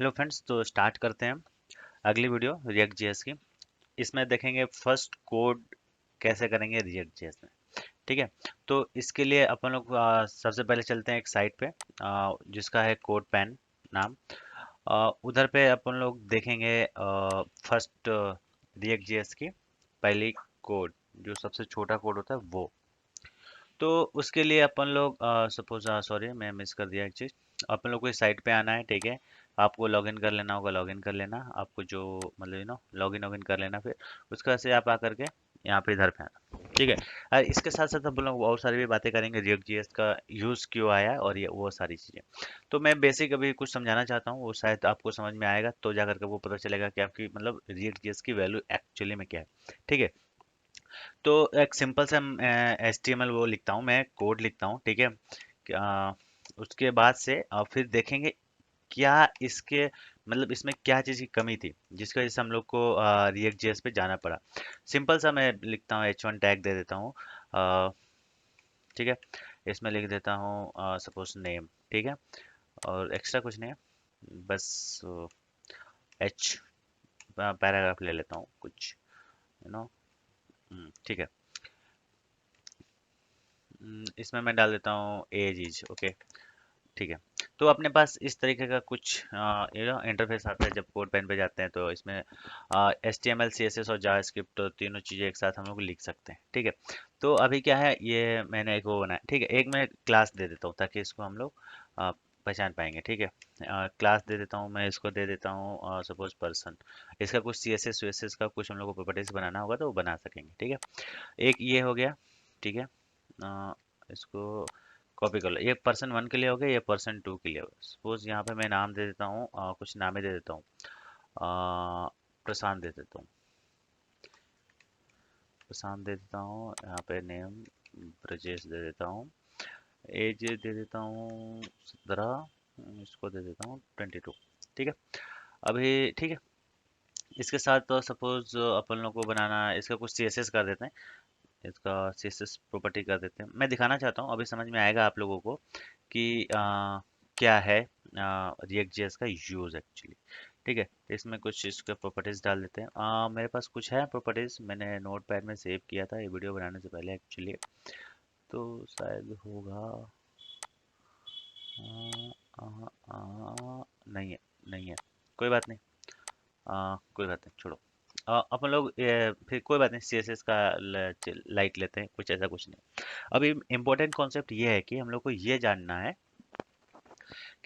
Hello friends, तो start करते हैं अगली वीडियो रिएक्ट जेएस की। इसमें देखेंगे फर्स्ट कोड कैसे करेंगे रिएक्ट जेएस में। ठीक है। तो इसके लिए अपन लोग सबसे पहले चलते हैं एक साइट पे, जिसका है कोड पैन नाम। उधर पे अपन लोग देखेंगे फर्स्ट रिएक्ट जेएस की पहली कोड, जो सबसे छोटा कोड होता है वो। तो उसके लिए अपन लोग सपोज, सॉरी मैं मिस कर दिया एक चीज़। अपन लोग को इस साइट पे आना है, ठीक है। आपको लॉगिन कर लेना होगा, लॉगिन कर लेना आपको जो मतलब लॉगिन लॉगिन कर लेना। फिर उसके बाद से आप आकर के यहाँ पे इधर पे आना, ठीक है। इसके साथ साथ अपन लोग और सारी भी बातें करेंगे, रिएक्ट जीएस का यूज़ क्यों आया और ये वो सारी चीज़ें। तो मैं बेसिक अभी कुछ समझाना चाहता हूँ, वो शायद आपको समझ में आएगा तो जा करके वो पता चलेगा कि आपकी मतलब रिएक्ट जीएस की वैल्यू एक्चुअली में क्या है। ठीक है। तो एक सिंपल सा HTML वो लिखता हूँ, मैं कोड लिखता हूँ, ठीक है। उसके बाद से फिर देखेंगे क्या इसके मतलब इसमें क्या चीज़ की कमी थी जिसकी वजह से हम लोग को रिएक्ट जेएस पे जाना पड़ा। सिंपल सा मैं लिखता हूँ, H1 टैग दे देता हूँ। अ, ठीक है। इसमें लिख देता हूँ सपोज नेम, ठीक है। और एक्स्ट्रा कुछ नहीं है, बस H पैराग्राफ ले लेता हूँ कुछ, यू नो। ठीक है। इसमें मैं डाल देता हूँ एज इज ओके। ठीक है। तो अपने पास इस तरीके का कुछ इंटरफेस आता है जब कोड पेन पे जाते हैं। तो इसमें HTML CSS और जावास्क्रिप्ट तो तीनों चीज़ें एक साथ हम लोग लिख सकते हैं, ठीक है। तो अभी क्या है, ये मैंने एक वो बनाया, ठीक है। एक मैं क्लास दे देता हूँ ताकि इसको हम लोग पहचान पाएंगे, ठीक है। क्लास दे देता हूँ, मैं इसको दे देता हूँ सपोज पर्सन। इसका कुछ CSS WSS का कुछ हम लोग को प्रॉपर्टीज बनाना होगा तो वो बना सकेंगे, ठीक है। एक ये हो गया, ठीक है। इसको कॉपी कर लो। ये पर्सन 1 के लिए हो गया, ये पर्सन 2 के लिए हो गया। सपोज यहाँ पे मैं नाम दे देता हूँ, कुछ नाम ही दे देता हूँ, प्रशांत दे देता हूँ। प्रशांत दे देता हूँ, यहाँ पे नेम ब्रजेश दे देता हूँ। एज दे देता हूँ 17, इसको दे देता हूँ 22, ठीक है। अभी ठीक है। इसके साथ तो सपोज अपन लोग को बनाना है, इसका कुछ CSS कर देते हैं। इसका CSS प्रॉपर्टी कर देते हैं। मैं दिखाना चाहता हूँ, अभी समझ में आएगा आप लोगों को कि क्या है रिएक्ट जेएस का यूज एक्चुअली। ठीक है। तो इसमें कुछ इसके प्रॉपर्टीज डाल देते हैं। मेरे पास कुछ है प्रॉपर्टीज, मैंने नोट पैड में सेव किया था ये वीडियो बनाने से पहले एक्चुअली। तो शायद होगा, आ, आ, नहीं है, नहीं है, कोई बात नहीं। कोई बात नहीं, छोड़ो। अपन लोग फिर कोई बात नहीं, CSS का लाइट लेते हैं, कुछ ऐसा कुछ नहीं। अभी इम्पोर्टेंट कॉन्सेप्ट ये है कि हम लोग को ये जानना है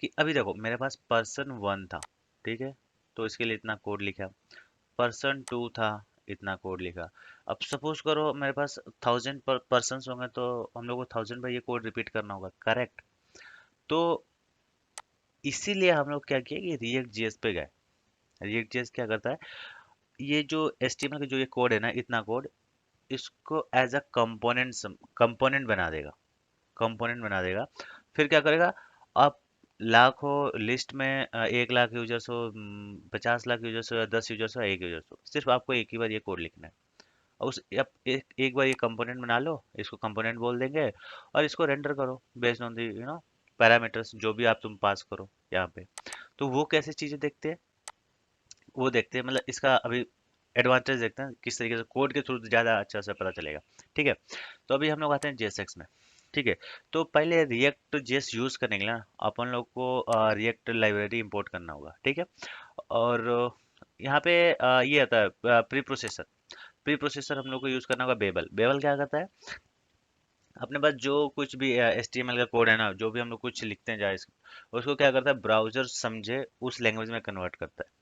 कि अभी देखो मेरे पास पर्सन 1 था, ठीक है। तो इसके लिए इतना कोड लिखा। पर्सन 2 था, इतना कोड लिखा। अब सपोज करो मेरे पास 1000 पर्सन होंगे तो हम लोग को 1000 बार ये कोड रिपीट करना होगा, करेक्ट। तो इसीलिए हम लोग क्या किया कि रिएक्ट जेएस पे गए। रिएक्ट जेएस क्या करता है, ये जो HTML का जो ये कोड है ना, इतना कोड, इसको एज अ कंपोनेंट बना देगा। कंपोनेंट बना देगा। फिर क्या करेगा, आप लाखों लिस्ट में 1 लाख यूजर्स हो, 50 लाख यूजर्स हो, या 10 यूजर्स हो, 1 यूजर्स हो, सिर्फ आपको एक ही बार ये कोड लिखना है। और आप एक बार ये कंपोनेंट बना लो, इसको कंपोनेंट बोल देंगे। और इसको रेंडर करो बेस्ड ऑन दी पैरामीटर्स जो भी आप तुम पास करो यहाँ पे। तो वो कैसे चीजें देखते हैं, वो देखते हैं मतलब इसका अभी एडवांटेज देखते हैं किस तरीके से कोड के थ्रू ज़्यादा अच्छा से पता चलेगा। ठीक है। तो अभी हम लोग आते हैं JSX में। ठीक है। तो पहले रिएक्ट जेएस यूज़ करने के लिए ना अपन लोग को रिएक्ट लाइब्रेरी इंपोर्ट करना होगा, ठीक है। और यहाँ पे ये आता है प्री प्रोसेसर। प्री प्रोसेसर हम लोग को यूज़ करना होगा बेबल। बेबल क्या करता है, अपने पास जो कुछ भी HTML का कोड है ना, जो भी हम लोग कुछ लिखते हैं जाए, उसको क्या करता है, ब्राउजर समझे उस लैंग्वेज में कन्वर्ट करता है।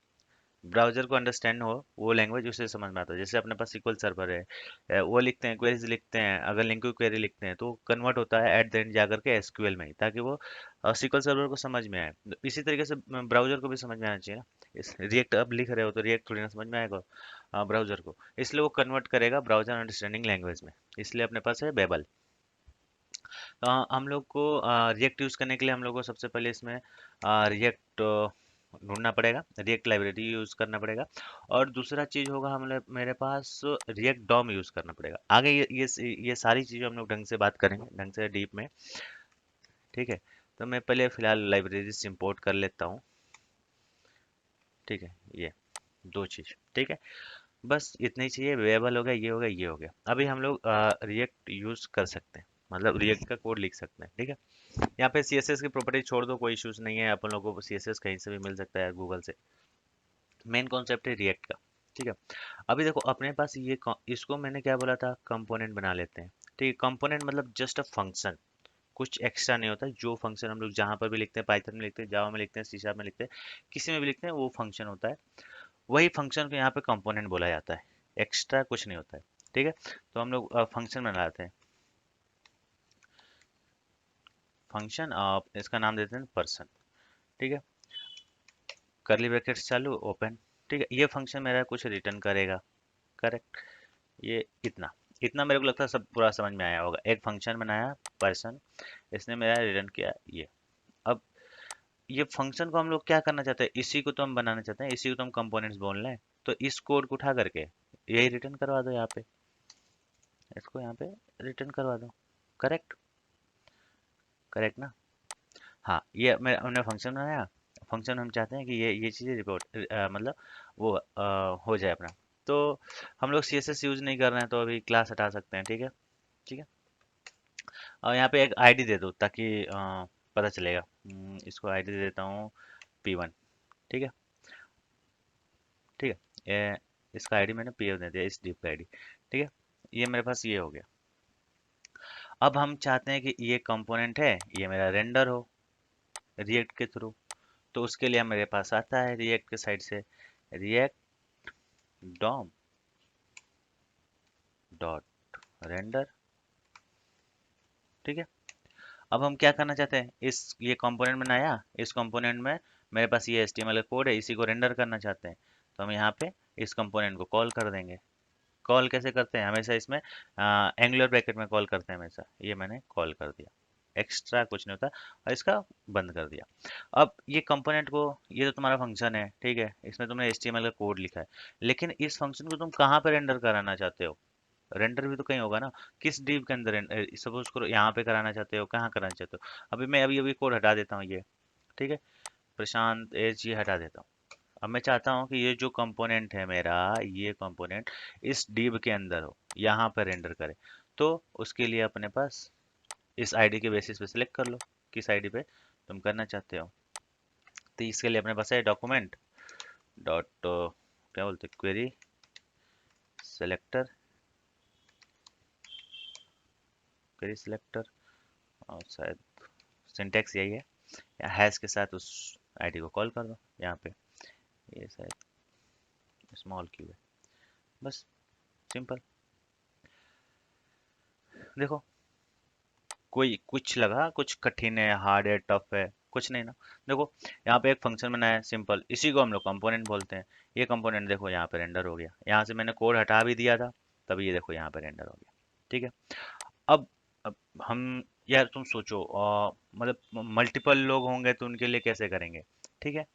ब्राउजर को अंडरस्टैंड हो वो लैंग्वेज, उसे समझ में आता है। जैसे अपने पास SQL सर्वर है, वो लिखते हैं, क्वेरीज लिखते हैं, अगर लिंक क्वेरी लिखते हैं तो कन्वर्ट होता है एट द एंड जाकर के SQL में ही, ताकि वो SQL सर्वर को समझ में आए। तो इसी तरीके से ब्राउजर को भी समझ में आना चाहिए ना। इस रिएक्ट अब लिख रहे हो तो रिएक्ट थोड़ी ना समझ में आएगा ब्राउजर को, इसलिए वो कन्वर्ट करेगा ब्राउजर अंडरस्टैंडिंग लैंग्वेज में। इसलिए अपने पास है बेबल। हम लोग को रिएक्ट यूज़ करने के लिए हम लोग को सबसे पहले इसमें रिएक्ट ढूंढना पड़ेगा, रिएक्ट लाइब्रेरी यूज़ करना पड़ेगा। और दूसरा चीज़ होगा हम लोग मेरे पास रिएक्ट डॉम यूज़ करना पड़ेगा। आगे ये सारी चीज़ें हम लोग ढंग से बात करेंगे, ढंग से डीप में। ठीक है। तो मैं पहले फ़िलहाल लाइब्रेरीज इंपोर्ट कर लेता हूँ। ठीक है, ये दो चीज, ठीक है। बस इतना ही चाहिए, वेरिएबल हो गया, ये हो गया, ये हो गया। अभी हम लोग रिएक्ट यूज कर सकते हैं, मतलब रिएक्ट का कोड लिख सकते हैं, ठीक है। यहाँ पे सीएसएस की प्रॉपर्टी छोड़ दो, कोई इश्यूज नहीं है, अपन लोगों को सीएसएस कहीं से भी मिल सकता है गूगल से। मेन कॉन्सेप्ट है रिएक्ट का, ठीक है। अभी देखो अपने पास ये इसको मैंने क्या बोला था, कंपोनेंट बना लेते हैं, ठीक है। कंपोनेंट मतलब जस्ट अ फंक्शन, कुछ एक्स्ट्रा नहीं होता। जो फंक्शन हम लोग जहाँ पर भी लिखते हैं, पाइथन में लिखते हैं, जावा में लिखते हैं, सी शार्प में लिखते हैं, किसी में भी लिखते हैं, वो फंक्शन होता है। वही फंक्शन को यहाँ पे कंपोनेंट बोला जाता है, एक्स्ट्रा कुछ नहीं होता है, ठीक है। तो हम लोग फंक्शन बनाते हैं, फंक्शन, इसका नाम देते हैं पर्सन, ठीक है। करली ब्रैकेट्स चालू, ओपन, ठीक है। ये फंक्शन मेरा कुछ रिटर्न करेगा, करेक्ट। ये इतना इतना मेरे को लगता है सब पूरा समझ में आया होगा। एक फंक्शन बनाया पर्सन, इसने मेरा रिटर्न किया ये। अब ये फंक्शन को हम लोग क्या करना चाहते हैं, इसी को तो हम बनाना चाहते हैं, इसी को तो हम कंपोनेंट्स बोल रहे हैं। तो इस कोड को उठा करके यही रिटर्न करवा दो यहाँ पे, इसको यहाँ पे रिटर्न करवा दो, करेक्ट, करेक्ट ना। हाँ, ये मैं हमने फंक्शन बनाया। फंक्शन हम चाहते हैं कि ये चीज़ें रिपोर्ट मतलब वो हो जाए अपना। तो हम लोग सीएसएस यूज नहीं कर रहे हैं, तो अभी क्लास हटा सकते हैं, ठीक है, ठीक है। और यहाँ पे एक आईडी दे दो ताकि पता चलेगा। इसको आईडी दे देता हूँ P1, ठीक है, ठीक है। इसका आईडी मैंने P1 दे दिया, इस डिव का आईडी, ठीक है। ये मेरे पास ये हो गया। अब हम चाहते हैं कि ये कंपोनेंट है, ये मेरा रेंडर हो रिएक्ट के थ्रू। तो उसके लिए मेरे पास आता है रिएक्ट के साइड से रिएक्ट डॉम डॉट रेंडर, ठीक है। अब हम क्या करना चाहते हैं, इस ये कंपोनेंट बनाया, इस कंपोनेंट में मेरे पास ये HTML का कोड है, इसी को रेंडर करना चाहते हैं। तो हम यहाँ पे इस कंपोनेंट को कॉल कर देंगे। कॉल कैसे करते हैं, हमेशा इसमें एंगुलर ब्रैकेट में कॉल करते हैं हमेशा। ये मैंने कॉल कर दिया, एक्स्ट्रा कुछ नहीं होता, और इसका बंद कर दिया। अब ये कंपोनेंट को, ये तो तुम्हारा फंक्शन है, ठीक है, इसमें तुमने HTML का कोड लिखा है, लेकिन इस फंक्शन को तुम कहाँ पे रेंडर कराना चाहते हो, रेंडर भी तो कहीं होगा ना, किस डिव के अंदर। सपोज करो यहाँ पे कराना चाहते हो, कहाँ कराना चाहते हो। अभी मैं अभी अभी कोड हटा देता हूँ ये, ठीक है, प्रशांत एज ये हटा देता हूँ। अब मैं चाहता हूँ कि ये जो कंपोनेंट है मेरा, ये कंपोनेंट इस डिव के अंदर हो, यहाँ पर रेंडर करे। तो उसके लिए अपने पास इस आईडी के बेसिस पे सिलेक्ट कर लो, किस आईडी पे तुम करना चाहते हो। तो इसके लिए अपने पास है डॉक्यूमेंट डॉट क्या बोलते क्वेरी सेलेक्टर, क्वेरी सेलेक्टर, और शायद सिंटेक्स यही है, या हैश के साथ उस आईडी को कॉल कर दो यहाँ पे। ये शायद स्मॉल क्यू है, बस, सिंपल। देखो, कोई कुछ लगा कुछ कठिन है, हार्ड है, टफ है, कुछ नहीं ना। देखो यहाँ पे एक फंक्शन बनाया है सिंपल, इसी को हम लोग कंपोनेंट बोलते हैं। ये कंपोनेंट देखो यहाँ पे रेंडर हो गया, यहाँ से मैंने कोड हटा भी दिया था, तभी ये देखो यहाँ पे रेंडर हो गया, ठीक है। अब अब हम, यार तुम सोचो, मतलब मल्टीपल लोग होंगे तो उनके लिए कैसे करेंगे, ठीक है।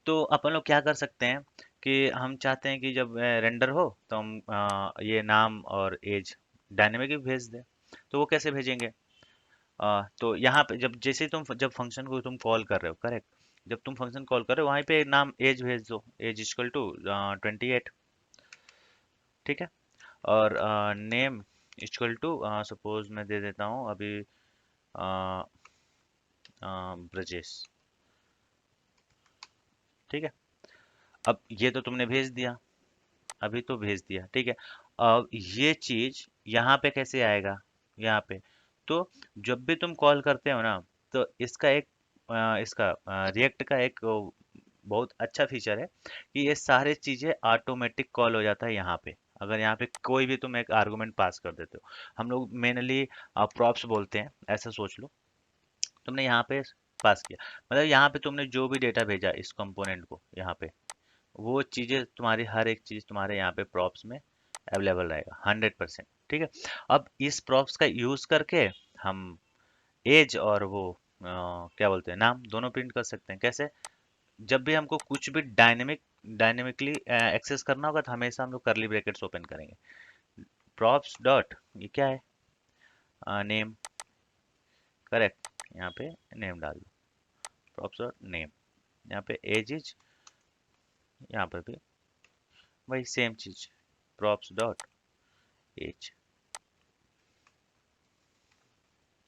तो अपन लोग क्या कर सकते हैं कि हम चाहते हैं कि जब रेंडर हो तो हम ये नाम और एज डायनेमिक भी भेज दें। तो वो कैसे भेजेंगे, तो यहाँ पे जब जैसे ही तुम जब फंक्शन को तुम कॉल कर रहे हो, करेक्ट, जब तुम फंक्शन कॉल कर रहे हो वहीं पे नाम एज भेज दो, एज इक्वल टू 28, ठीक है। और नेम इक्वल टू सपोज मैं दे देता हूँ अभी ब्रजेश, ठीक है। अब ये तो तुमने भेज दिया, अभी तो भेज दिया, ठीक है। अब ये चीज यहाँ पे कैसे आएगा, यहाँ पे। तो जब भी तुम कॉल करते हो ना, तो इसका एक इसका रिएक्ट का एक बहुत अच्छा फीचर है कि ये सारे चीजें ऑटोमेटिक कॉल हो जाता है यहाँ पे। अगर यहाँ पे कोई भी तुम एक आर्गुमेंट पास कर देते हो, हम लोग मेनली प्रॉप्स बोलते हैं, ऐसा सोच लो। तुमने यहाँ पे पास किया, मतलब यहाँ पे तुमने जो भी डेटा भेजा इस कंपोनेंट को यहाँ पे, वो चीजें तुम्हारी हर एक चीज तुम्हारे यहाँ पे प्रॉप्स में अवेलेबल रहेगा 100%, ठीक है। अब इस प्रॉप्स का यूज करके हम एज और वो क्या बोलते हैं नाम दोनों प्रिंट कर सकते हैं। कैसे, जब भी हमको कुछ भी डायनेमिकली एक्सेस करना होगा तो हमेशा हम लोग करली ब्रैकेट्स ओपन करेंगे। प्रॉप्स डॉट ये क्या है, नेम, करेक्ट, यहाँ पे नेम डाल दो, प्रॉप्स डॉट नेम, यहाँ पे एज इज यहाँ पर भी वही सेम चीज, प्रॉप्स डॉट एज।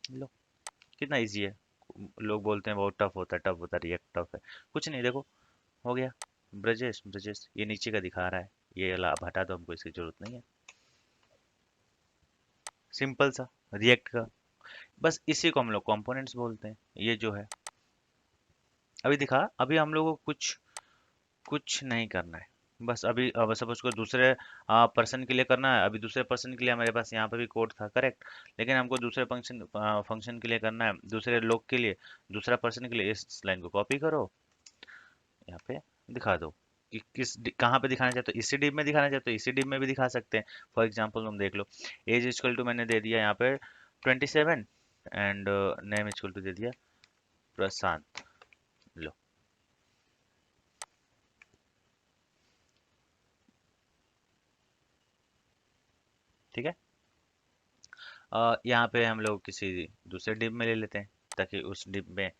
लो, कितना इजी है। लोग बोलते हैं बहुत टफ होता है, टफ होता है, रिएक्ट टफ है। कुछ नहीं, देखो हो गया। ब्रजेश, ब्रजेश ये नीचे का दिखा रहा है, ये वाला आप हटा दो, हमको इसकी जरूरत नहीं है। सिंपल सा रिएक्ट का, बस इसी को हम लोग कंपोनेंट्स बोलते हैं। ये जो है अभी दिखा, अभी हम लोगों को कुछ कुछ नहीं करना है। बस अभी अब सपोज को दूसरे पर्सन के लिए करना है, अभी दूसरे पर्सन के लिए हमारे पास यहाँ पे भी कोड था, करेक्ट। लेकिन हमको दूसरे फंक्शन फंक्शन के लिए करना है, दूसरे लोग के लिए, दूसरा पर्सन के लिए। इस लाइन को कॉपी करो, यहाँ पे दिखा दो कि कहाँ पे दिखाना चाहते हो। इसी डिब में दिखाना चाहते हो, इसी डिब में भी दिखा सकते हैं। फॉर एग्जाम्पल तुम देख लो, एज इक्वल टू मैंने दे दिया यहाँ पे 27, एंड नेम इक्वल टू दे दिया प्रशांत। लो, ठीक है। यहाँ पे हम लोग किसी दूसरे डिब में ले लेते हैं, ताकि उस डिब में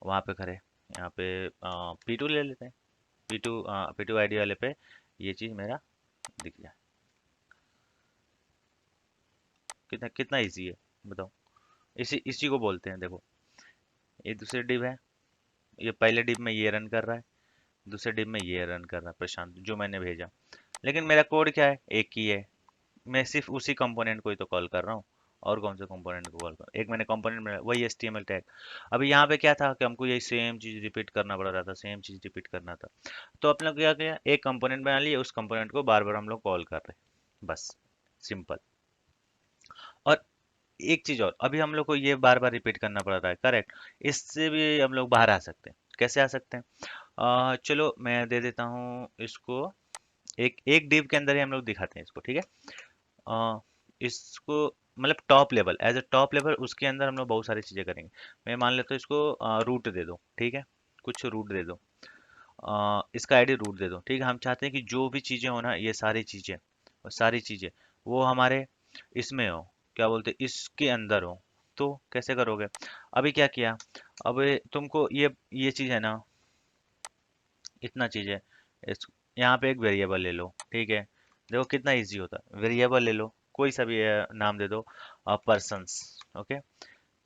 वहाँ पे करे। यहाँ पे P2 ले लेते हैं, P2 आईडी वाले पे ये चीज़ मेरा दिख जाए। कितना कितना इजी है, बताओ। इसी इसी को बोलते हैं, देखो ये दूसरे डिब है, ये पहले डिब में ये रन कर रहा है, दूसरे डिब में ये रन कर रहा है प्रशांत, जो मैंने भेजा। लेकिन मेरा कोड क्या है, एक ही है। मैं सिर्फ उसी कंपोनेंट को ही तो कॉल कर रहा हूँ। और कौन से कंपोनेंट को कॉल कर, एक मैंने कंपोनेंट में वही HTML टैग। अभी यहाँ पे क्या था कि हमको यही सेम चीज रिपीट करना पड़ रहा था, सेम चीज रिपीट करना था। तो अपने क्या किया, एक कंपोनेंट बना लिया, उस कंपोनेंट को बार बार हम लोग कॉल कर रहे हैं, बस सिंपल। और एक चीज और, अभी हम लोग को ये बार बार रिपीट करना पड़ रहा है, करेक्ट। इससे भी हम लोग बाहर आ सकते हैं। कैसे आ सकते हैं? चलो मैं दे देता हूँ इसको, एक एक डिव के अंदर ही हम लोग दिखाते हैं इसको, ठीक है। अ, इसको मतलब top level, as a top level उसके अंदर हम लोग बहुत सारी चीजें करेंगे। मैं मान लेता हूँ इसको रूट दे दो, ठीक है। कुछ रूट दे दो, इसका आईडी रूट दे दो, ठीक है। हम चाहते हैं कि जो भी चीजें हो ना, ये सारी चीजें, और सारी चीजें वो हमारे इसमें हो, क्या बोलते हैं, इसके अंदर हो। तो कैसे करोगे? अभी क्या किया, अब तुमको ये चीज है ना, इतना चीज है। इस यहाँ पे एक वेरिएबल ले लो, ठीक है। देखो कितना इजी होता है, वेरिएबल ले लो, कोई सा भी नाम दे दो, पर्सन्स, ओके,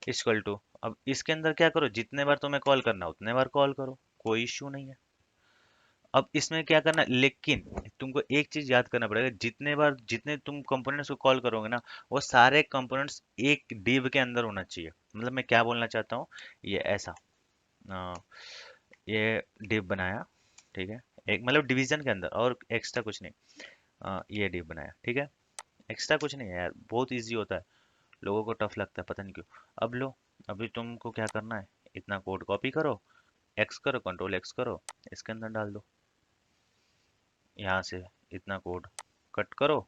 इक्वल टू। अब इसके अंदर क्या करो, जितने बार तुम्हें कॉल करना उतने बार कॉल करो, कोई इश्यू नहीं है। अब इसमें क्या करना, लेकिन तुमको एक चीज याद करना पड़ेगा, जितने बार जितने तुम कंपोनेंट्स को कॉल करोगे ना, वो सारे कंपोनेंट्स एक डिव के अंदर होना चाहिए। मतलब मैं क्या बोलना चाहता हूँ, ये ऐसा, अ, ये डिव बनाया, ठीक है, एक मतलब डिवीजन के अंदर, और एक्स्ट्रा कुछ नहीं। ये डिव बनाया, ठीक है। एक्स्ट्रा कुछ नहीं है यार, बहुत इजी होता है, लोगों को टफ लगता है, पता नहीं क्यों। अब लो, अभी तुमको क्या करना है, इतना कोड कॉपी करो, एक्स करो, कंट्रोल एक्स करो, इसके अंदर डाल दो। यहाँ से इतना कोड कट करो,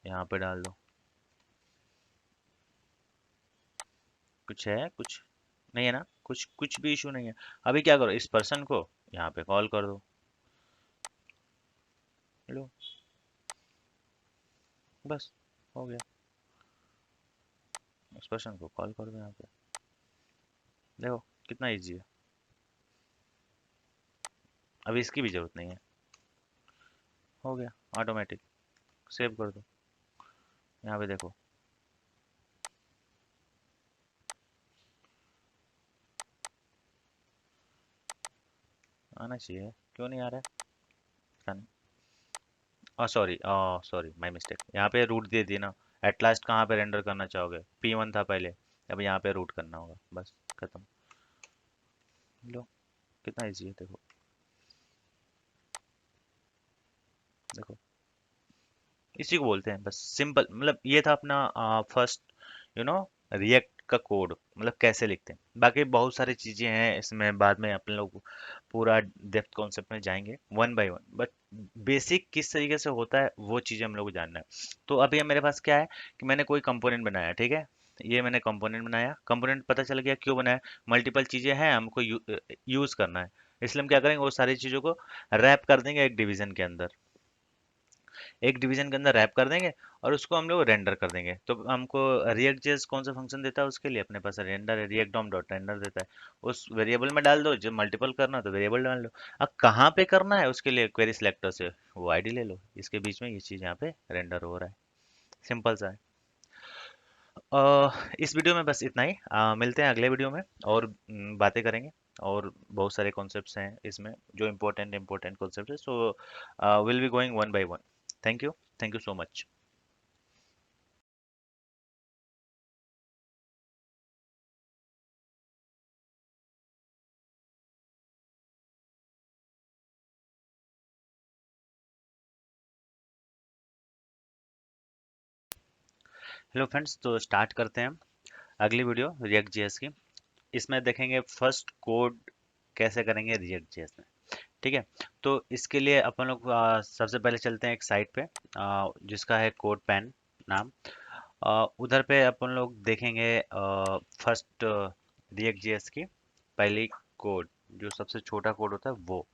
यहाँ पे डाल दो। कुछ है, कुछ नहीं है ना, कुछ कुछ भी इशू नहीं है। अभी क्या करो, इस पर्सन को यहाँ पे कॉल कर दो, लो, बस हो गया। इस पर्सन को कॉल कर दो यहाँ पे, देखो कितना इजी है। अभी इसकी भी जरूरत नहीं है, हो गया ऑटोमेटिक। सेव कर दो, यहाँ पे देखो आना चाहिए, क्यों नहीं आ रहा है, पता नहीं। सॉरी, सॉरी माय मिस्टेक, यहाँ पे रूट दे दिए ना। एट लास्ट कहाँ पे रेंडर करना चाहोगे, P1 था पहले, अब यहाँ पे रूट करना होगा, बस खत्म। लो, कितना इजी है, देखो देखो, इसी को बोलते हैं बस सिंपल। मतलब ये था अपना फर्स्ट, यू नो, रिएक्ट का कोड, मतलब कैसे लिखते हैं। बाकी बहुत सारी चीजें हैं इसमें, बाद में अपन लोग पूरा डेप्थ कॉन्सेप्ट में जाएंगे one by one, but basic किस तरीके से होता है वो चीजें हम लोग को जानना है। तो अभी मेरे पास क्या है कि मैंने कोई कंपोनेंट बनाया, ठीक है। ये मैंने कंपोनेंट बनाया, कंपोनेंट पता चल गया क्यों बनाया, मल्टीपल चीजें हैं, हमको यूज करना है। इसलिए हम क्या करेंगे, वो सारी चीजों को रैप कर देंगे एक डिवीजन के अंदर। एक डिवीजन के अंदर रैप कर देंगे और उसको हम लोग रेंडर कर देंगे। तो हमको रिएक्ट जेएस कौन सा फंक्शन देता है उसके लिए, अपने पास रेंडर है, रिएक्ट डॉम डॉट रेंडर देता है। उस वेरिएबल में डाल दो, जब मल्टीपल करना है तो वेरिएबल डाल लो। अब कहाँ पे करना है उसके लिए क्वेरी सिलेक्टर से वो आईडी ले लो, इसके बीच में ये चीज यहाँ पे रेंडर हो रहा है। सिंपल सा है। इस वीडियो में बस इतना ही। मिलते हैं अगले वीडियो में और बातें करेंगे। और बहुत सारे कॉन्सेप्ट्स हैं इसमें जो इम्पोर्टेंट इम्पोर्टेंट कॉन्सेप्ट है, so will be going one by one. Thank you so much. Hello friends, तो स्टार्ट करते हैं अगली वीडियो रिएक्ट जेएस की। इसमें देखेंगे फर्स्ट कोड कैसे करेंगे रिएक्ट जेएस में। ठीक है। तो इसके लिए अपन लोग सबसे पहले चलते हैं एक साइट पे जिसका है कोड पैन नाम। उधर पे अपन लोग देखेंगे फर्स्ट रिएक्ट जेएस की पहली कोड, जो सबसे छोटा कोड होता है वो।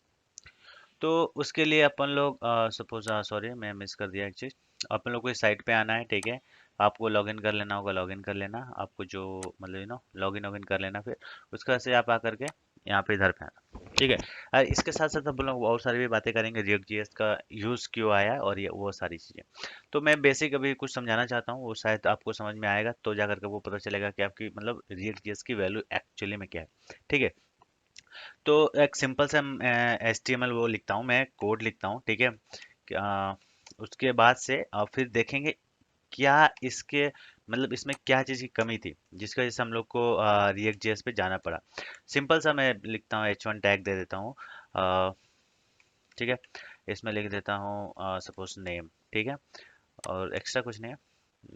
तो उसके लिए अपन लोग सपोज, सॉरी मैं मिस कर दिया एक चीज़। अपन लोग को इस साइट पे आना है, ठीक है। आपको लॉगिन कर लेना होगा, लॉगिन कर लेना आपको जो मतलब लॉगिन वॉगिन कर लेना। फिर उसका से आप आकर के यहाँ पे इधर पे आना, ठीक है। इसके साथ साथ अपन लोग और सारी भी बातें करेंगे, रिएक्ट जीएस का यूज़ क्यों आया और ये वो सारी चीज़ें। तो मैं बेसिक अभी कुछ समझाना चाहता हूँ, वो शायद आपको समझ में आएगा तो जा करके वो पता चलेगा कि आपकी मतलब रिएक्ट जीएस की वैल्यू एक्चुअली में क्या है। ठीक है। तो एक सिंपल सा HTML वो लिखता हूँ, मैं कोड लिखता हूँ, ठीक है। उसके बाद से फिर देखेंगे क्या इसके मतलब इसमें क्या चीज़ की कमी थी जिसकी वजह से हम लोग को रिएक्ट जेएस पे जाना पड़ा। सिंपल सा मैं लिखता हूँ, H1 टैग दे देता हूँ, ठीक है। इसमें लिख देता हूँ सपोज नेम, ठीक है। और एक्स्ट्रा कुछ नहीं है,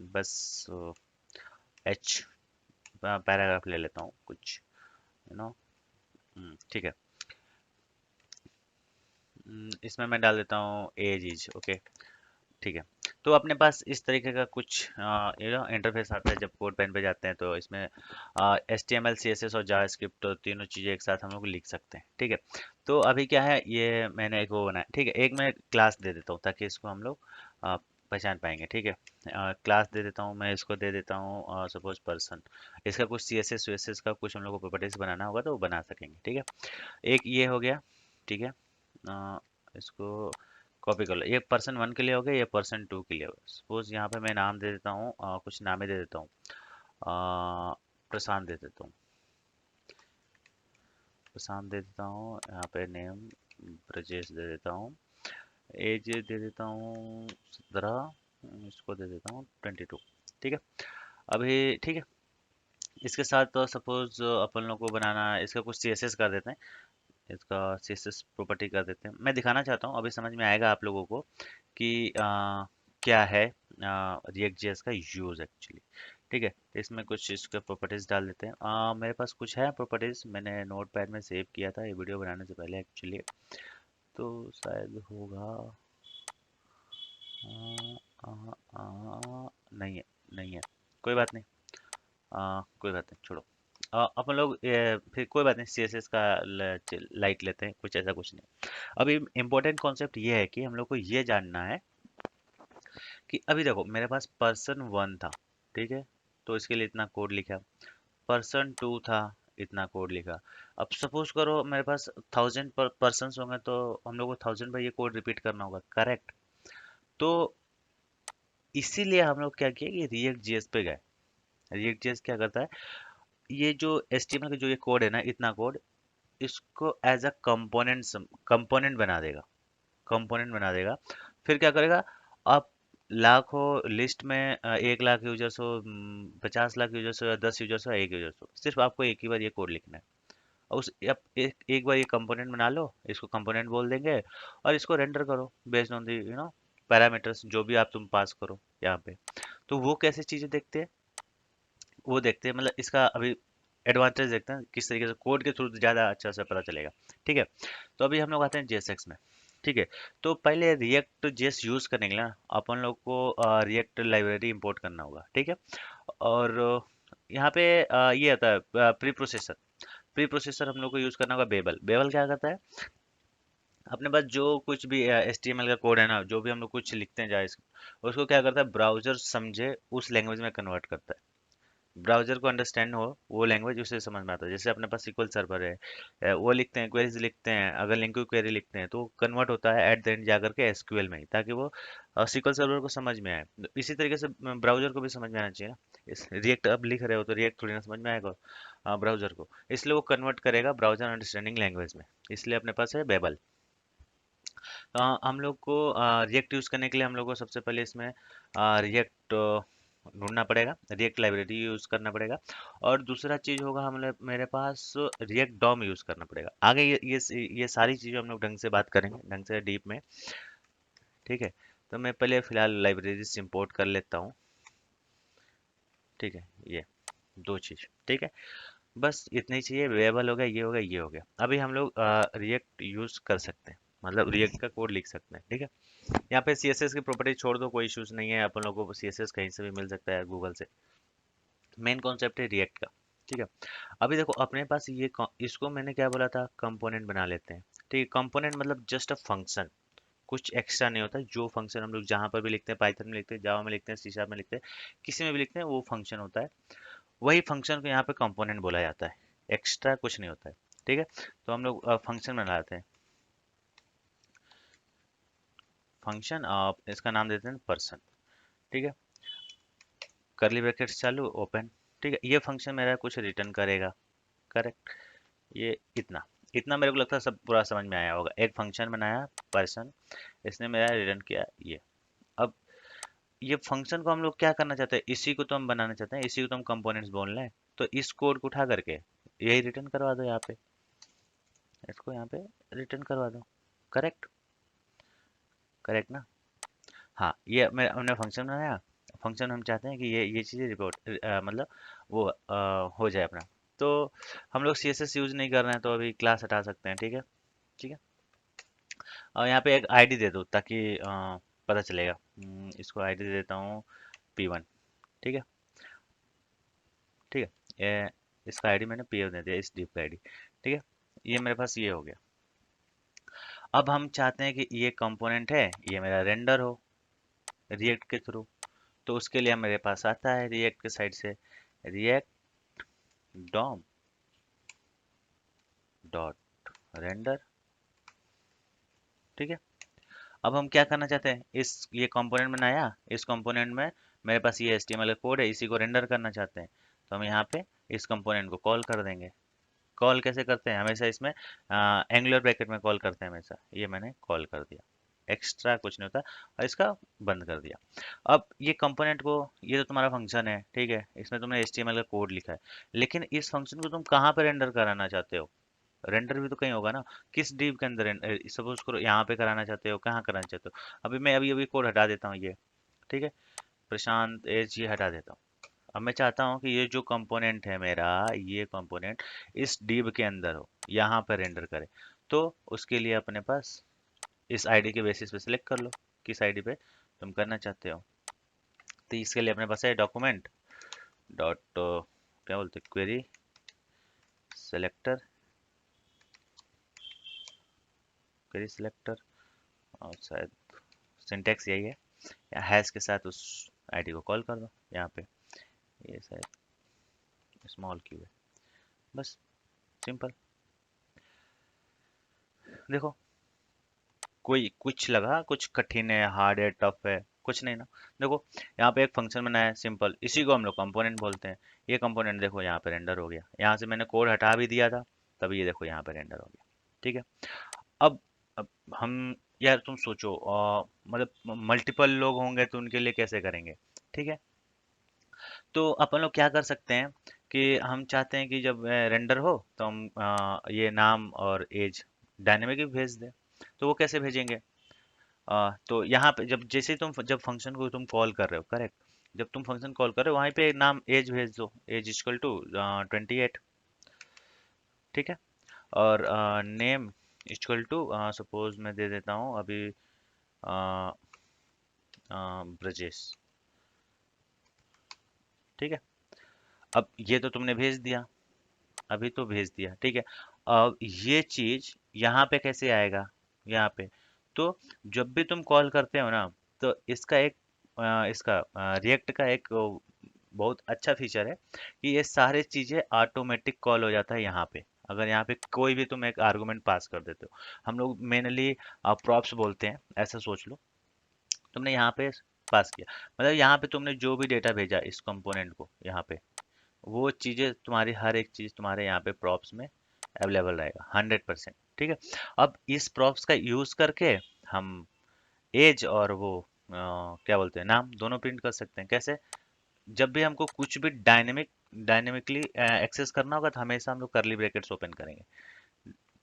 बस H पैराग्राफ ले लेता हूँ कुछ, यू नो। ठीक है। इसमें मैं डाल देता हूँ एज इज ओके, ठीक है। तो अपने पास इस तरीके का कुछ इंटरफेस आता है जब कोड पेन पे जाते हैं। तो इसमें HTML CSS और जावास्क्रिप्ट तो तीनों चीज़ें एक साथ हम लोग लिख सकते हैं, ठीक है। तो अभी क्या है, ये मैंने एक वो बनाया, ठीक है। एक मैं क्लास दे देता हूँ ताकि इसको हम लोग पहचान पाएंगे, ठीक है। क्लास दे देता हूँ, मैं इसको दे देता हूँ सपोज पर्सन। इसका कुछ CSS WSS का कुछ हम लोग को प्रॉपर्टीज बनाना होगा तो वो बना सकेंगे, ठीक है। एक ये हो गया, ठीक है। इसको कॉपी कर लो, ये पर्सन 1 के लिए हो गया, ये पर्सन 2 के लिए हो गया। सपोज यहाँ पे मैं नाम दे देता हूँ, कुछ नाम ही दे देता हूँ, प्रशांत दे देता हूँ। प्रशांत दे देता हूँ, यहाँ पे नेम ब्रजेश दे देता हूँ। एज दे देता हूँ 17, इसको दे देता हूँ 22, ठीक है। अभी ठीक है। इसके साथ तो सपोज अपन लोग को बनाना है, इसका कुछ CSS कर देते हैं, इसका CSS प्रॉपर्टी कर देते हैं। मैं दिखाना चाहता हूँ, अभी समझ में आएगा आप लोगों को कि क्या है रिएक्ट जेएस का यूज एक्चुअली। ठीक है। तो इसमें कुछ इसके प्रॉपर्टीज डाल देते हैं। मेरे पास कुछ है प्रॉपर्टीज, मैंने नोट पैड में सेव किया था ये वीडियो बनाने से पहले एक्चुअली। तो शायद होगा आ, आ, नहीं है, नहीं है, कोई बात नहीं। कोई बात नहीं, छोड़ो। अपन लोग फिर कोई बात नहीं, CSS का लाइट लेते हैं, कुछ ऐसा कुछ नहीं। अभी इम्पोर्टेंट कॉन्सेप्ट ये है कि हम लोग को ये जानना है कि अभी देखो मेरे पास पर्सन 1 था, ठीक है। तो इसके लिए इतना कोड लिखा। पर्सन 2 था, इतना कोड लिखा। अब सपोज करो मेरे पास 1000 पर्सन होंगे तो हम लोग को 1000 बार ये कोड रिपीट करना होगा, करेक्ट। तो इसीलिए हम लोग क्या किए कि रिएक्ट जेएस पे गए। रिएक्ट जेएस क्या करता है, ये जो HTML का जो ये कोड है ना, इतना कोड इसको एज अ कंपोनेंट बना देगा, कंपोनेंट बना देगा। फिर क्या करेगा, आप लाखों लिस्ट में 1 लाख यूजर्स हो, 50 लाख यूजर्स हो, या 10 यूजर्स हो, या 1 यूजर्स हो, सिर्फ आपको एक ही बार ये कोड लिखना है। और उस आप एक बार ये कंपोनेंट बना लो, इसको कंपोनेंट बोल देंगे। और इसको रेंडर करो बेस्ड ऑन दी पैरामीटर्स जो भी आप तुम पास करो यहाँ पे। तो वो कैसे चीजें देखते हैं, वो देखते हैं, मतलब इसका अभी एडवांटेज देखते हैं किस तरीके से कोड के थ्रू ज़्यादा अच्छा से पता चलेगा। ठीक है। तो अभी हम लोग आते हैं JSX में। ठीक है। तो पहले रिएक्ट जेएस यूज करने के लिए ना अपन लोग को रिएक्ट लाइब्रेरी इंपोर्ट करना होगा, ठीक है। और यहाँ पे ये आता है प्री प्रोसेसर। प्री प्रोसेसर हम लोग को यूज करना होगा बेबल। बेबल क्या करता है, अपने पास जो कुछ भी HTML का कोड है ना, जो भी हम लोग कुछ लिखते हैं जावास्क्रिप्ट, उसको क्या करता है, ब्राउजर समझे उस लैंग्वेज में कन्वर्ट करता है। ब्राउजर को अंडरस्टैंड हो वो लैंग्वेज, उसे समझ में आता है। जैसे अपने पास SQL सर्वर है, वो लिखते हैं, क्वेरीज लिखते हैं, अगर लिंक क्वेरी लिखते हैं तो कन्वर्ट होता है एट द एंड जाकर के SQL में ही, ताकि वो SQL सर्वर को समझ में आए। तो इसी तरीके से ब्राउजर को भी समझ में आना चाहिए ना। इस रिएक्ट अब लिख रहे हो तो रिएक्ट थोड़ी ना समझ में आएगा ब्राउजर को, इसलिए वो कन्वर्ट करेगा ब्राउजर अंडरस्टैंडिंग लैंग्वेज में। इसलिए अपने पास है बेबल। हम लोग को रिएक्ट यूज़ करने के लिए हम लोग को सबसे पहले इसमें रिएक्ट ढूंढना पड़ेगा, रिएक्ट लाइब्रेरी यूज़ करना पड़ेगा। और दूसरा चीज़ होगा हम लोग, मेरे पास रिएक्ट डॉम यूज़ करना पड़ेगा। आगे ये सारी चीज़ें हम लोग ढंग से बात करेंगे, ढंग से डीप में। ठीक है, तो मैं पहले फ़िलहाल लाइब्रेरीज इंपोर्ट कर लेता हूँ। ठीक है, ये दो चीज़। ठीक है, बस इतना ही चाहिए। वेरिएबल हो गया, ये हो गया, ये हो गया। अभी हम लोग रिएक्ट यूज़ कर सकते हैं, मतलब रिएक्ट का कोड लिख सकते हैं। ठीक है, यहाँ पे CSS की प्रॉपर्टी छोड़ दो, कोई इश्यूज नहीं है, अपन लोगों को CSS कहीं से भी मिल सकता है गूगल से। मेन कॉन्सेप्ट है रिएक्ट का। ठीक है, अभी देखो अपने पास इसको मैंने क्या बोला था, कंपोनेंट बना लेते हैं। ठीक है, कंपोनेंट मतलब जस्ट अ फंक्शन, कुछ एक्स्ट्रा नहीं होता। जो फंक्शन हम लोग जहाँ पर भी लिखते हैं, पाइथन में लिखते हैं, जावा में लिखते हैं, C# में लिखते हैं, किसी में भी लिखते हैं, वो फंक्शन होता है। वही फंक्शन को यहाँ पे कंपोनेंट बोला जाता है, एक्स्ट्रा कुछ नहीं होता है। ठीक है, तो हम लोग फंक्शन बनाते हैं। फंक्शन, इसका नाम देते हैं पर्सन। ठीक है, करली ब्रैकेट्स चालू, ओपन। ठीक है, ये फंक्शन मेरा कुछ रिटर्न करेगा। करेक्ट, ये इतना इतना मेरे को लगता है सब पूरा समझ में आया होगा। एक फंक्शन बनाया पर्सन, इसने मेरा रिटर्न किया ये। अब ये फंक्शन को हम लोग क्या करना चाहते हैं, इसी को तो हम बनाना चाहते हैं, इसी को तो हम कंपोनेंट्स बोल रहे हैं। तो इस कोड को उठा करके यही रिटर्न करवा दो यहाँ पे, इसको यहाँ पे रिटर्न करवा दो। करेक्ट, करेक्ट ना। हाँ, ये मैं हमने फंक्शन बनाया। फंक्शन हम चाहते हैं कि ये चीज़ें रिपोर्ट मतलब वो हो जाए अपना। तो हम लोग CSS यूज नहीं कर रहे हैं, तो अभी क्लास हटा सकते हैं। ठीक है, ठीक है। और यहाँ पे एक आईडी दे दो ताकि पता चलेगा। इसको आईडी दे देता हूँ P1। ठीक है, ठीक है, इसका आईडी मैंने P1 दे दिया, इस डिव का आईडी। ठीक है, ये मेरे पास ये हो गया। अब हम चाहते हैं कि ये कंपोनेंट है, ये मेरा रेंडर हो रिएक्ट के थ्रू। तो उसके लिए मेरे पास आता है रिएक्ट के साइड से रिएक्ट डॉम डॉट रेंडर। ठीक है, अब हम क्या करना चाहते हैं, इस ये कंपोनेंट बनाया, इस कंपोनेंट में मेरे पास ये HTML कोड है, इसी को रेंडर करना चाहते हैं। तो हम यहाँ पे इस कंपोनेंट को कॉल कर देंगे। कॉल कैसे करते हैं, हमेशा इसमें एंगुलर ब्रैकेट में कॉल करते हैं हमेशा। ये मैंने कॉल कर दिया, एक्स्ट्रा कुछ नहीं होता, और इसका बंद कर दिया। अब ये कंपोनेंट को, ये तो तुम्हारा फंक्शन है, ठीक है, इसमें तुमने HTML का कोड लिखा है, लेकिन इस फंक्शन को तुम कहाँ पे रेंडर कराना चाहते हो। रेंडर भी तो कहीं होगा ना, किस डिव के अंदर। सपोज करो यहाँ पे कराना चाहते हो, कहाँ कराना चाहते हो। अभी मैं अभी अभी कोड हटा देता हूँ ये। ठीक है, प्रशांत एज, ये हटा देता हूँ। अब मैं चाहता हूँ कि ये जो कंपोनेंट है मेरा, ये कंपोनेंट इस डिव के अंदर हो, यहाँ पर रेंडर करे। तो उसके लिए अपने पास इस आईडी के बेसिस पे सिलेक्ट कर लो, किस आईडी पे तुम करना चाहते हो। तो इसके लिए अपने पास है डॉक्यूमेंट डॉट क्या बोलते, क्वेरी सेलेक्टर, क्वेरी सेलेक्टर, और शायद सिंटेक्स यही है, या हैश के साथ उस आईडी को कॉल कर दो यहाँ पे। ये शायद स्मॉल क्यू है, बस सिंपल। देखो, कोई कुछ लगा कुछ कठिन है, हार्ड है, टफ है, कुछ नहीं ना। देखो, यहाँ पे एक फंक्शन बनाया है सिंपल, इसी को हम लोग कंपोनेंट बोलते हैं। ये कंपोनेंट देखो यहाँ पे रेंडर हो गया, यहाँ से मैंने कोड हटा भी दिया था, तभी ये देखो यहाँ पे रेंडर हो गया। ठीक है, अब अब हम, यार तुम सोचो, मतलब मल्टीपल लोग होंगे तो उनके लिए कैसे करेंगे। ठीक है, तो अपन लोग क्या कर सकते हैं कि हम चाहते हैं कि जब रेंडर हो तो हम ये नाम और एज डायनेमिक भी भेज दें। तो वो कैसे भेजेंगे, तो यहाँ पे जब जैसे ही तुम जब फंक्शन को तुम कॉल कर रहे हो, करेक्ट, जब तुम फंक्शन कॉल कर रहे हो वहीं पे नाम एज भेज दो, एज इक्वल टू 28। ठीक है, और नेम इक्वल टू, सपोज मैं दे देता हूँ अभी ब्रजेश। ठीक है, अब ये तो तुमने भेज दिया, अभी तो भेज दिया। ठीक है, अब ये चीज यहाँ पे कैसे आएगा, यहाँ पे। तो जब भी तुम कॉल करते हो ना, तो इसका एक इसका रिएक्ट का एक बहुत अच्छा फीचर है कि ये सारे चीजें ऑटोमेटिक कॉल हो जाता है यहाँ पे। अगर यहाँ पे कोई भी तुम एक आर्गुमेंट पास कर देते हो, हम लोग मेनली प्रॉप्स बोलते हैं, ऐसा सोच लो। तुमने यहाँ पे पास किया, मतलब यहाँ पे तुमने जो भी डेटा भेजा इस कंपोनेंट को यहाँ पे, वो चीजें तुम्हारी हर एक चीज तुम्हारे यहाँ पे प्रॉप्स में अवेलेबल रहेगा 100%। ठीक है। अब इस प्रॉप्स का यूज करके हम एज और वो क्या बोलते हैं नाम दोनों प्रिंट कर सकते हैं। कैसे? जब भी हमको कुछ भी डायनेमिकली एक्सेस करना होगा तो हमेशा हम लोग करली ब्रैकेट्स ओपन करेंगे।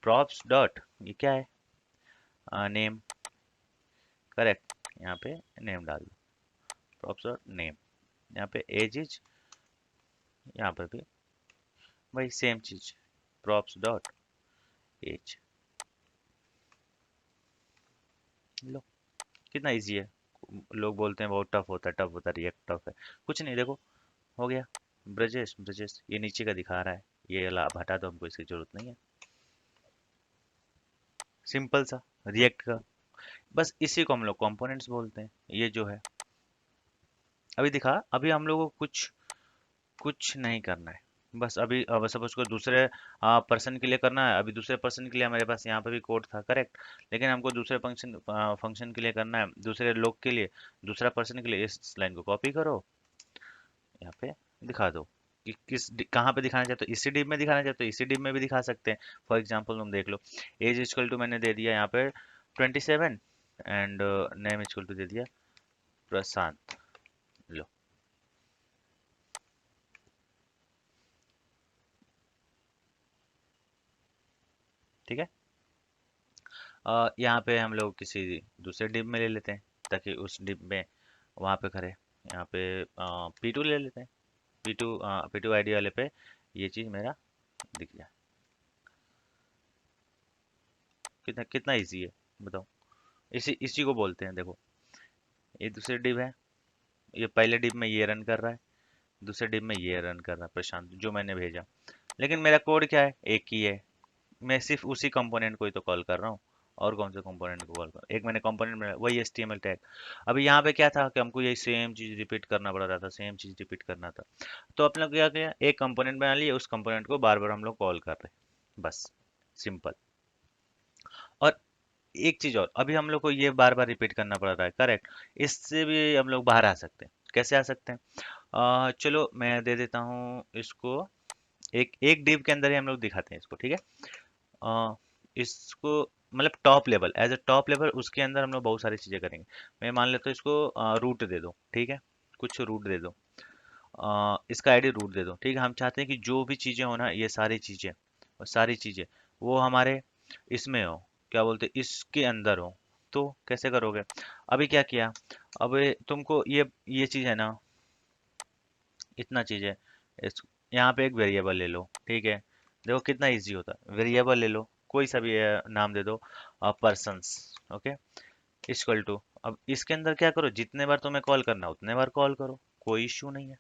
प्रॉप्स डॉट, ये क्या है, नेम, करेक्ट, यहाँ पे नेम डाल दो, प्रॉप्स डॉट नेम। यहाँ पे एज इज, यहाँ पर भी वही सेम चीज, प्रॉप्स डॉट एज। लो, कितना इजी है। लोग बोलते हैं बहुत टफ होता है, रिएक्ट टफ है। कुछ नहीं, देखो हो गया। ब्रजेश, ब्रजेश ये नीचे का दिखा रहा है, ये वाला आप हटा दो, हमको इसकी जरूरत नहीं है। सिंपल सा रिएक्ट का, बस इसी को हम लोग कंपोनेंट्स बोलते हैं। ये जो है अभी दिखा, अभी हम लोगों को कुछ कुछ नहीं करना है। बस अभी अब सपोज को दूसरे पर्सन के लिए करना है, अभी दूसरे पर्सन के लिए हमारे पास यहाँ पे भी कोड था, करेक्ट। लेकिन हमको दूसरे फंक्शन फंक्शन के लिए करना है, दूसरे लोग के लिए, दूसरा पर्सन के लिए। इस लाइन को कॉपी करो, यहाँ पे दिखा दो कि कहाँ पे दिखाना चाहते हो। इसी डिब में दिखाना चाहते हो, इसी डिब में भी दिखा सकते हैं। फॉर एग्जाम्पल तुम देख लो, एज इक्वल टू मैंने दे दिया यहाँ पे 27 एंड नेम इक्वल टू दे दिया प्रशांत। लो, ठीक है। यहाँ पे हम लोग किसी दूसरे डिब में ले लेते हैं, ताकि उस डिब में वहाँ पे करे। यहाँ पे P2 ले लेते हैं। P2 आईडी वाले पे ये चीज़ मेरा दिख जाए। कितना कितना इजी है, बताओ। इसी इसी को बोलते हैं, देखो ये दूसरे डिब है, ये पहले डिब में ये रन कर रहा है, दूसरे डिब में ये रन कर रहा है प्रशांत, जो मैंने भेजा। लेकिन मेरा कोड क्या है, एक ही है। मैं सिर्फ उसी कंपोनेंट को ही तो कॉल कर रहा हूँ। और कौन से कंपोनेंट को कॉल कर, एक मैंने कंपोनेंट में वही HTML टैग। अभी यहाँ पे क्या था कि हमको यही सेम चीज रिपीट करना पड़ रहा था, सेम चीज रिपीट करना था। तो अपने क्या किया, एक कंपोनेंट बना लिए, उस कंपोनेंट को बार बार हम लोग कॉल कर रहे हैं, बस सिंपल। और एक चीज और, अभी हम लोग को ये बार बार रिपीट करना पड़ रहा है, करेक्ट। इससे भी हम लोग बाहर आ सकते हैं। कैसे आ सकते हैं? चलो मैं दे देता हूँ इसको, एक एक डिव के अंदर ही हम लोग दिखाते हैं इसको, ठीक है। अ, इसको मतलब top level, as a top level उसके अंदर हम लोग बहुत सारी चीजें करेंगे। मैं मान लेता हूँ इसको रूट दे दो, ठीक है। कुछ रूट दे दो, इसका आईडी रूट दे दो, ठीक है। हम चाहते हैं कि जो भी चीजें हो ना, ये सारी चीजें और सारी चीजें वो हमारे इसमें हो, क्या बोलते हैं, इसके अंदर हो। तो कैसे करोगे? अभी क्या किया, अब तुमको ये चीज है ना, इतना चीज है। इस यहाँ पे एक वेरिएबल ले लो, ठीक है। देखो कितना इजी होता है। वेरिएबल ले लो, कोई सा भी नाम दे दो, पर्सन्स, ओके, इक्वल टू। अब इसके अंदर क्या करो, जितने बार तुम्हें कॉल करना उतने बार कॉल करो, कोई इश्यू नहीं है।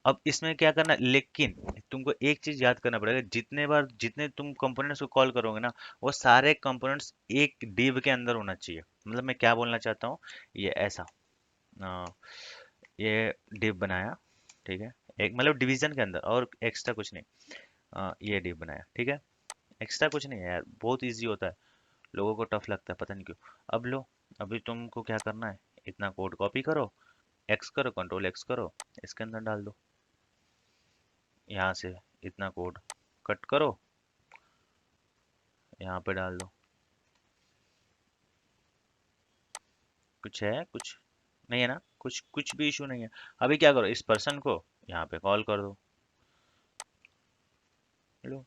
अब इसमें क्या करना, लेकिन तुमको एक चीज याद करना पड़ेगा, जितने बार जितने तुम कंपोनेंट्स को कॉल करोगे ना, वो सारे कंपोनेंट्स एक डिव के अंदर होना चाहिए। मतलब मैं क्या बोलना चाहता हूँ, ये ऐसा, अ, ये डिव बनाया, ठीक है, एक मतलब डिवीजन के अंदर, और एक्स्ट्रा कुछ नहीं। ये डिव बनाया, ठीक है। एक्स्ट्रा कुछ नहीं है यार, बहुत इजी होता है। लोगों को टफ लगता है, पता नहीं क्यों। अब लो, अभी तुमको क्या करना है, इतना कोड कॉपी करो, एक्स करो, कंट्रोल एक्स करो, इसके अंदर डाल दो। यहाँ से इतना कोड कट करो, यहाँ पे डाल दो। कुछ है, कुछ नहीं है ना, कुछ कुछ भी इशू नहीं है। अभी क्या करो, इस पर्सन को यहाँ पे कॉल कर दो। लो,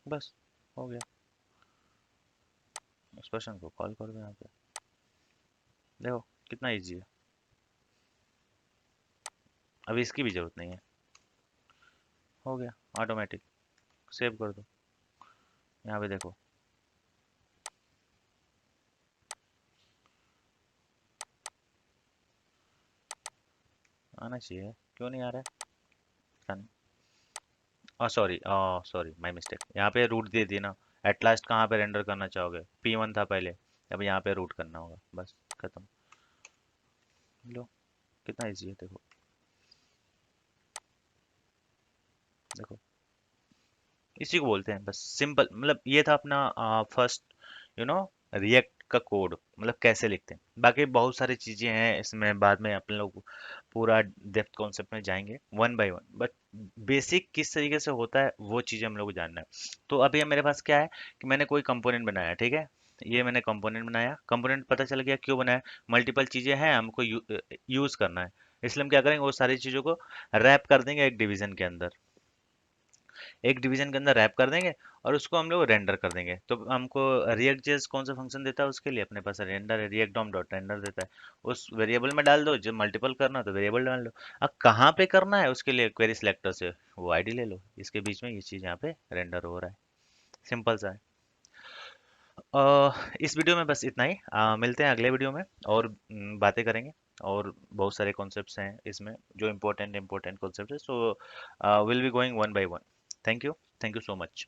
बस हो गया। इस पर्सन को कॉल कर दो यहाँ पे, देखो कितना इजी है। अभी इसकी भी जरूरत नहीं है, हो गया ऑटोमेटिक। सेव कर दो, यहाँ पे देखो। आना चाहिए, क्यों नहीं आ रहा है, पता नहीं। सॉरी, सॉरी माय मिस्टेक, यहाँ पे रूट दे दिए ना, एट लास्ट कहाँ पे रेंडर करना चाहोगे, P1 था पहले, अब यहाँ पे रूट करना होगा, बस खत्म। लो, कितना इजी है, देखो। देखो, इसी को बोलते हैं बस सिंपल, मतलब ये था अपना फर्स्ट रिएक्ट का कोड, मतलब कैसे लिखते हैं। बाकी बहुत सारी चीजें हैं इसमें, बाद में अपन लोग पूरा डेप्थ कॉन्सेप्ट में जाएंगे one by one, but basic किस तरीके से होता है वो चीजें हम लोग को जानना है। तो अभी मेरे पास क्या है कि मैंने कोई कंपोनेंट बनाया, ठीक है। ये मैंने कंपोनेंट बनाया, कंपोनेंट पता चल गया क्यों बनाया, मल्टीपल चीजें हैं हमको यूज करना है, इसलिए हम क्या करेंगे, वो सारी चीजों को रैप कर देंगे एक डिवीजन के अंदर, एक डिवीजन के अंदर रैप कर देंगे, और उसको हम लोग रेंडर कर देंगे। तो हमको रिएक्ट जेएस कौन सा फंक्शन देता है उसके लिए, अपने पास रेंडर है, रिएक्ट डॉम डॉट रेंडर देता है। उस वेरिएबल में डाल दो, जब मल्टीपल करना है तो वेरिएबल डाल दो। अब कहाँ पे करना है उसके लिए क्वेरी सिलेक्टर से वो आईडी ले लो, इसके बीच में ये चीज यहाँ पे रेंडर हो रहा है, सिंपल सा है। इस वीडियो में बस इतना ही, मिलते हैं अगले वीडियो में, और बातें करेंगे, और बहुत सारे कॉन्सेप्ट्स हैं इसमें जो इम्पोर्टेंट इम्पोर्टेंट कॉन्सेप्ट है, so will be going one by one. Thank you, thank you so much.